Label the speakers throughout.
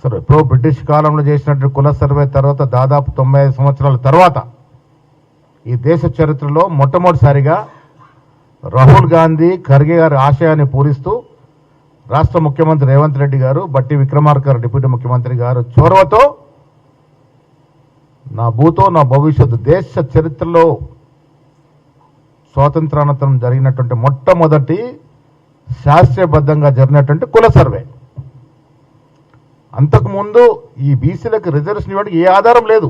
Speaker 1: సరే ఇప్పుడు బ్రిటిష్ కాలంలో చేసినట్టు కుల సర్వే తర్వాత దాదాపు 95 సంవత్సరాల తర్వాత ఈ దేశ చరిత్రలో మొట్టమొదటిసారిగా రాహుల్ గాంధీ ఖర్గే గారి ఆశయాన్ని పూరిస్తూ రాష్ట్ర ముఖ్యమంత్రి రేవంత్ రెడ్డి గారు, బట్టి విక్రమార్క గారు డిప్యూటీ ముఖ్యమంత్రి గారు చొరవతో నా భూతో నా భవిష్యత్తు దేశ చరిత్రలో స్వాతంత్రానంతరం జరిగినటువంటి మొట్టమొదటి శాస్త్రీయబద్ధంగా జరిగినటువంటి కుల సర్వే. అంతకుముందు ఈ బీసీలకు రిజర్వేషన్ ఇవ్వడానికి ఏ ఆధారం లేదు.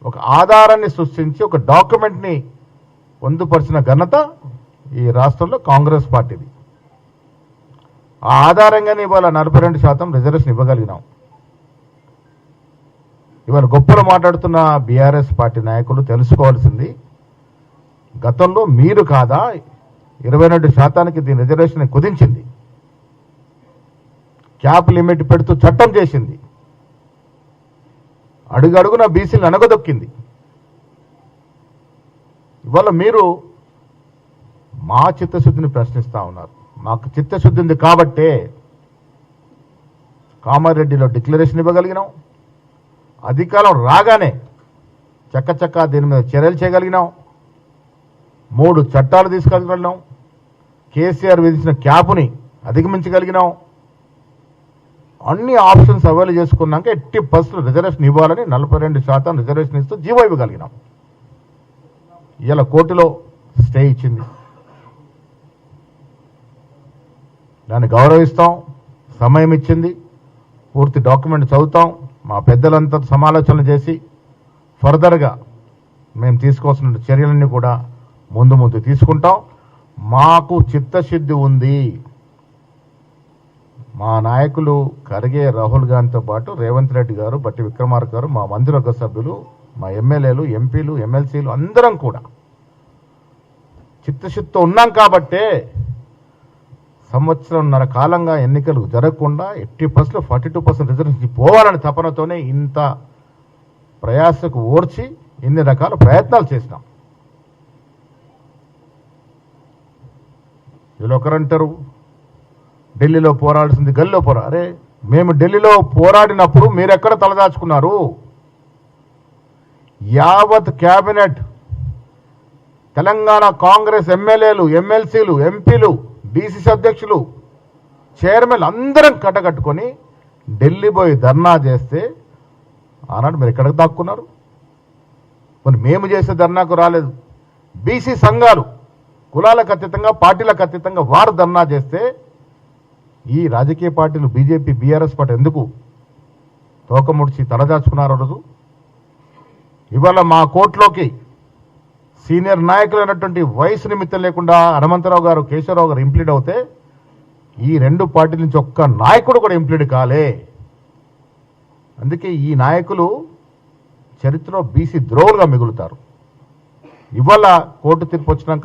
Speaker 1: ఒక ఆధారాన్ని సృష్టించి ఒక డాక్యుమెంట్ని పొందుపరిచిన ఘనత ఈ రాష్ట్రంలో కాంగ్రెస్ పార్టీది. ఆ ఆధారంగానే ఇవాళ 42% రిజర్వేషన్ ఇవ్వగలిగినాం. ఇవాళ గొప్పలు మాట్లాడుతున్న బీఆర్ఎస్ పార్టీ నాయకులు తెలుసుకోవాల్సింది, గతంలో మీరు కాదా 22% దీని రిజర్వేషన్ కుదించింది, క్యాప్ లిమిట్ పెడుతూ చట్టం చేసింది, అడుగడుగున బీసీలు అనగదొక్కింది. ఇవాళ మీరు మా చిత్తశుద్ధిని ప్రశ్నిస్తూ ఉన్నారు. మాకు చిత్తశుద్ధి ఉంది కాబట్టే కామారెడ్డిలో డిక్లరేషన్ ఇవ్వగలిగినాం, అధికారం రాగానే చక్కచక్క దీని మీద చర్యలు చేయగలిగినాం, 3 చట్టాలు తీసుకెళ్ళగలిగినాం, కేసీఆర్ విధించిన క్యాప్ని అధిగమించగలిగినాం. అన్ని ఆప్షన్స్ అవైల్ చేసుకున్నాక 80% రిజర్వేషన్ ఇవ్వాలని 42% రిజర్వేషన్ ఇస్తూ జీవో ఇవ్వగలిగినాం. ఇలా కోర్టులో స్టే ఇచ్చింది, దాన్ని గౌరవిస్తాం. సమయం ఇచ్చింది, పూర్తి డాక్యుమెంట్ చదువుతాం. మా పెద్దలంతా సమాలోచనలు చేసి ఫర్దర్గా మేము తీసుకోవాల్సిన చర్యలన్నీ కూడా ముందు తీసుకుంటాం. మాకు చిత్తశుద్ధి ఉంది. మా నాయకులు ఖర్గే, రాహుల్ గాంధీతో పాటు రేవంత్ రెడ్డి గారు, బట్టి విక్రమార్క గారు, మా మంత్రివర్గ సభ్యులు, మా ఎమ్మెల్యేలు, ఎంపీలు, ఎమ్మెల్సీలు అందరం కూడా చిత్తశుద్ధితో ఉన్నాం కాబట్టే సంవత్సరంన్నర కాలంగా ఎన్నికలు జరగకుండా 80% 42% రిజర్వేషన్ పోవాలని తపనతోనే ఇంత ప్రయాసకు ఓర్చి ఇన్ని రకాల ప్రయత్నాలు చేసినాం. వీళ్ళు ఒకరంటారు ఢిల్లీలో పోరాడాల్సింది గల్లీలో అరే మేము ఢిల్లీలో పోరాడినప్పుడు మీరెక్కడ తలదాచుకున్నారు? యావత్ క్యాబినెట్, తెలంగాణ కాంగ్రెస్ ఎమ్మెల్యేలు, ఎమ్మెల్సీలు, ఎంపీలు, డీసీసీ అధ్యక్షులు, చైర్మన్ అందరం కట్టకట్టుకొని ఢిల్లీ పోయి ధర్నా చేస్తే ఆనాడు మీరు ఎక్కడికి దాక్కున్నారు? మరి మేము చేసే ధర్నాకు రాలేదు. బీసీ సంఘాలు కులాలకు అతీతంగా, పార్టీలకు అతీతంగా వారు ధర్నా చేస్తే ఈ రాజకీయ పార్టీలు బీజేపీ, బీఆర్ఎస్ పార్టీ ఎందుకు తోకముడిచి తలదాచుకున్నారు? రోజు ఇవాళ మా కోర్టులోకి సీనియర్ నాయకులైనటువంటి వయసు నిమిత్తం లేకుండా హనుమంతరావు గారు, కేశవరావు గారు ఇంప్లీడ్ అవుతే ఈ 2 పార్టీల నుంచి ఒక్క నాయకుడు కూడా ఇంప్లీడ్ కాలే. అందుకే ఈ నాయకులు చరిత్రలో బీసీ ద్రోహులుగా మిగులుతారు. ఇవాళ కోర్టు తీర్పు వచ్చినాక